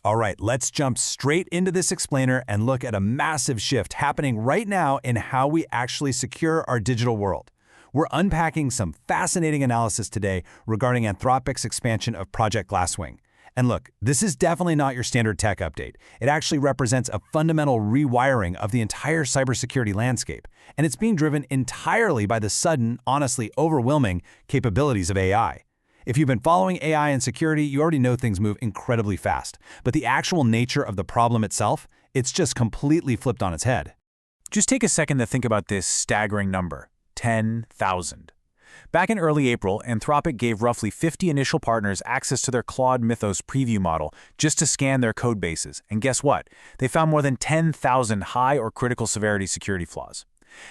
All right, let's jump straight into this explainer and look at a massive shift happening right now in how we actually secure our digital world. We're unpacking some fascinating analysis today regarding Anthropic's expansion of Project Glasswing. And look, this is definitely not your standard tech update. It actually represents a fundamental rewiring of the entire cybersecurity landscape, and it's being driven entirely by the sudden, honestly overwhelming capabilities of AI. If you've been following AI and security, you already know things move incredibly fast. But the actual nature of the problem itself, it's just completely flipped on its head. Just take a second to think about this staggering number, 10,000. Back in early April, Anthropic gave roughly 50 initial partners access to their Claude Mythos preview model just to scan their code bases. And guess what? They found more than 10,000 high or critical severity security flaws.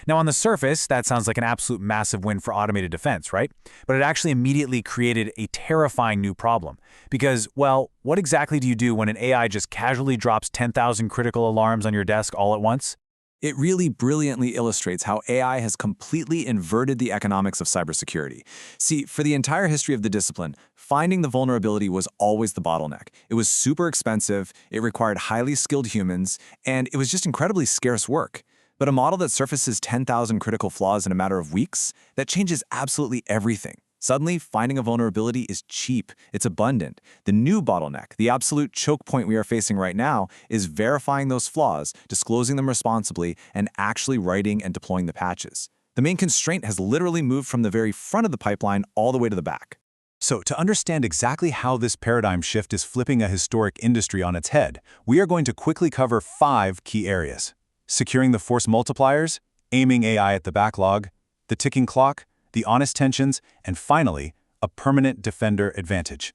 Now, on the surface, that sounds like an absolute massive win for automated defense, right? But it actually immediately created a terrifying new problem. Because, well, what exactly do you do when an AI just casually drops 10,000 critical alarms on your desk all at once? It really brilliantly illustrates how AI has completely inverted the economics of cybersecurity. See, for the entire history of the discipline, finding the vulnerability was always the bottleneck. It was super expensive, it required highly skilled humans, and it was just incredibly scarce work. But a model that surfaces 10,000 critical flaws in a matter of weeks, that changes absolutely everything. Suddenly, finding a vulnerability is cheap, it's abundant. The new bottleneck, the absolute choke point we are facing right now, is verifying those flaws, disclosing them responsibly, and actually writing and deploying the patches. The main constraint has literally moved from the very front of the pipeline all the way to the back. So, to understand exactly how this paradigm shift is flipping a historic industry on its head, we are going to quickly cover 5 key areas: securing the force multipliers, aiming AI at the backlog, the ticking clock, the honest tensions, and finally, a permanent defender advantage.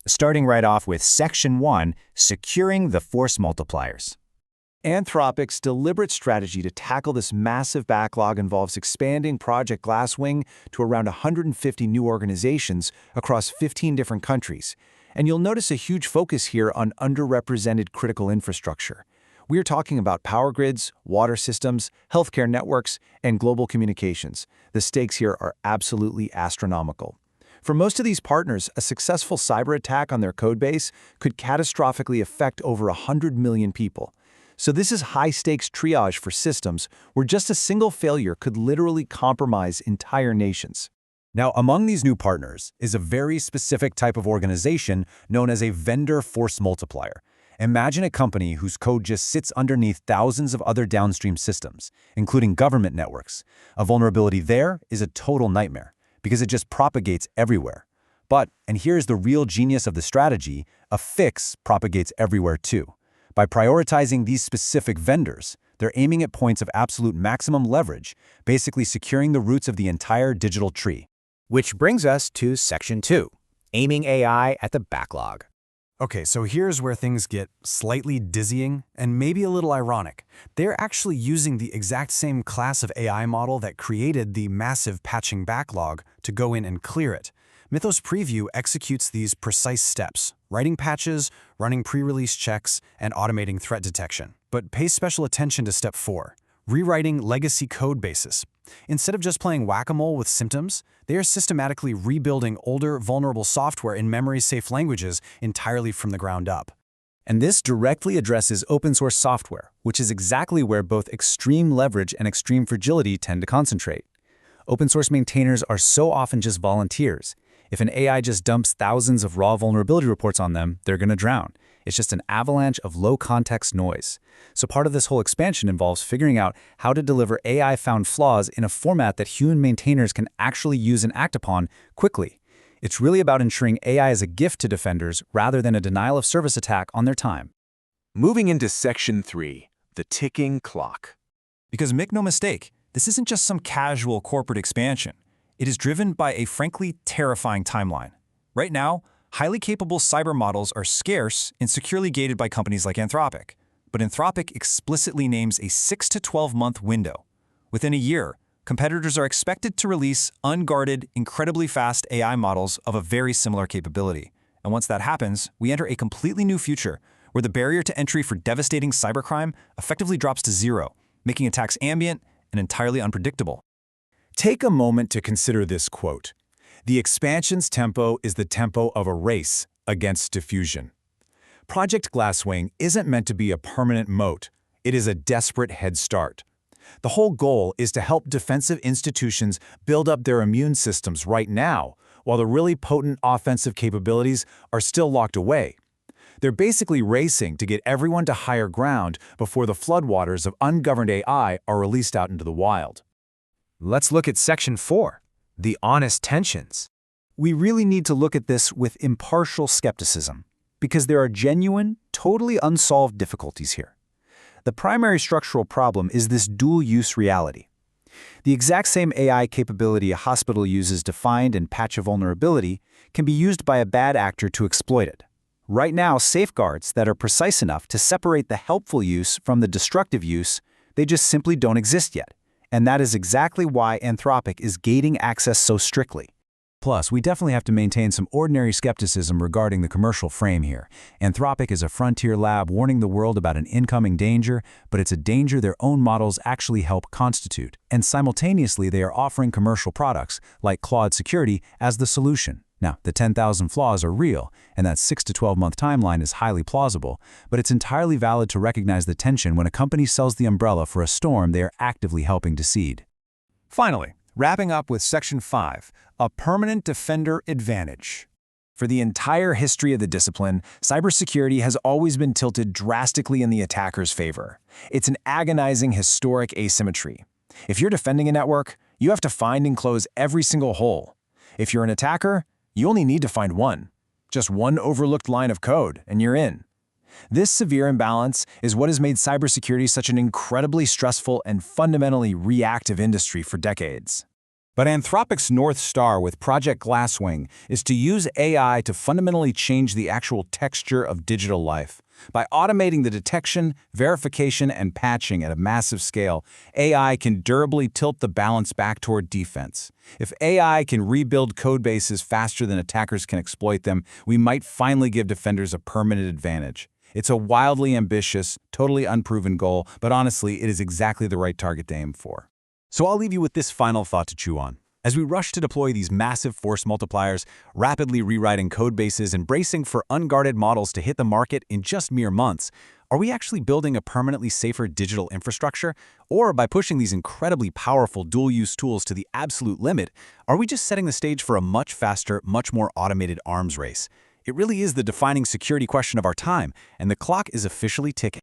Starting right off with Section 1, securing the force multipliers. Anthropic's deliberate strategy to tackle this massive backlog involves expanding Project Glasswing to around 150 new organizations across 15 different countries. And you'll notice a huge focus here on underrepresented critical infrastructure. We're talking about power grids, water systems, healthcare networks, and global communications. The stakes here are absolutely astronomical. For most of these partners, a successful cyber attack on their codebase could catastrophically affect over 100 million people. So this is high-stakes triage for systems where just a single failure could literally compromise entire nations. Now, among these new partners is a very specific type of organization known as a vendor force multiplier. Imagine a company whose code just sits underneath thousands of other downstream systems, including government networks. A vulnerability there is a total nightmare, because it just propagates everywhere. But, and here's the real genius of the strategy, a fix propagates everywhere too. By prioritizing these specific vendors, they're aiming at points of absolute maximum leverage, basically securing the roots of the entire digital tree. Which brings us to Section 2, aiming AI at the backlog. Okay, so here's where things get slightly dizzying and maybe a little ironic. They're actually using the exact same class of AI model that created the massive patching backlog to go in and clear it. Mythos Preview executes these precise steps, writing patches, running pre-release checks, and automating threat detection. But pay special attention to Step 4, rewriting legacy code bases. Instead of just playing whack-a-mole with symptoms, they are systematically rebuilding older, vulnerable software in memory-safe languages entirely from the ground up. And this directly addresses open-source software, which is exactly where both extreme leverage and extreme fragility tend to concentrate. Open-source maintainers are so often just volunteers. If an AI just dumps thousands of raw vulnerability reports on them, they're going to drown. It's just an avalanche of low-context noise. So part of this whole expansion involves figuring out how to deliver AI-found flaws in a format that human maintainers can actually use and act upon quickly. It's really about ensuring AI is a gift to defenders rather than a denial-of-service attack on their time. Moving into Section 3, the ticking clock. Because make no mistake, this isn't just some casual corporate expansion. It is driven by a frankly terrifying timeline. Right now, highly capable cyber models are scarce and securely gated by companies like Anthropic. But Anthropic explicitly names a 6 to 12-month window. Within a year, competitors are expected to release unguarded, incredibly fast AI models of a very similar capability. And once that happens, we enter a completely new future where the barrier to entry for devastating cybercrime effectively drops to zero, making attacks ambient and entirely unpredictable. Take a moment to consider this quote. The expansion's tempo is the tempo of a race against diffusion. Project Glasswing isn't meant to be a permanent moat. It is a desperate head start. The whole goal is to help defensive institutions build up their immune systems right now, while the really potent offensive capabilities are still locked away. They're basically racing to get everyone to higher ground before the floodwaters of ungoverned AI are released out into the wild. Let's look at Section 4, the honest tensions. We really need to look at this with impartial skepticism, because there are genuine, totally unsolved difficulties here. The primary structural problem is this dual-use reality. The exact same AI capability a hospital uses to find and patch a vulnerability can be used by a bad actor to exploit it. Right now, safeguards that are precise enough to separate the helpful use from the destructive use, they just simply don't exist yet. And that is exactly why Anthropic is gating access so strictly. Plus, we definitely have to maintain some ordinary skepticism regarding the commercial frame here. Anthropic is a frontier lab warning the world about an incoming danger, but it's a danger their own models actually help constitute. And simultaneously, they are offering commercial products, like Claude Security, as the solution. Now, the 10,000 flaws are real, and that 6 to 12-month timeline is highly plausible, but it's entirely valid to recognize the tension when a company sells the umbrella for a storm they are actively helping to seed. Finally, wrapping up with Section 5, a permanent defender advantage. For the entire history of the discipline, cybersecurity has always been tilted drastically in the attacker's favor. It's an agonizing historic asymmetry. If you're defending a network, you have to find and close every single hole. If you're an attacker, you only need to find one. Just one overlooked line of code, and you're in. This severe imbalance is what has made cybersecurity such an incredibly stressful and fundamentally reactive industry for decades. But Anthropic's North Star with Project Glasswing is to use AI to fundamentally change the actual texture of digital life. By automating the detection, verification, and patching at a massive scale, AI can durably tilt the balance back toward defense. If AI can rebuild codebases faster than attackers can exploit them, we might finally give defenders a permanent advantage. It's a wildly ambitious, totally unproven goal, but honestly, it is exactly the right target to aim for. So I'll leave you with this final thought to chew on. As we rush to deploy these massive force multipliers, rapidly rewriting code bases and bracing for unguarded models to hit the market in just mere months, are we actually building a permanently safer digital infrastructure? Or by pushing these incredibly powerful dual-use tools to the absolute limit, are we just setting the stage for a much faster, much more automated arms race? It really is the defining security question of our time, and the clock is officially ticking.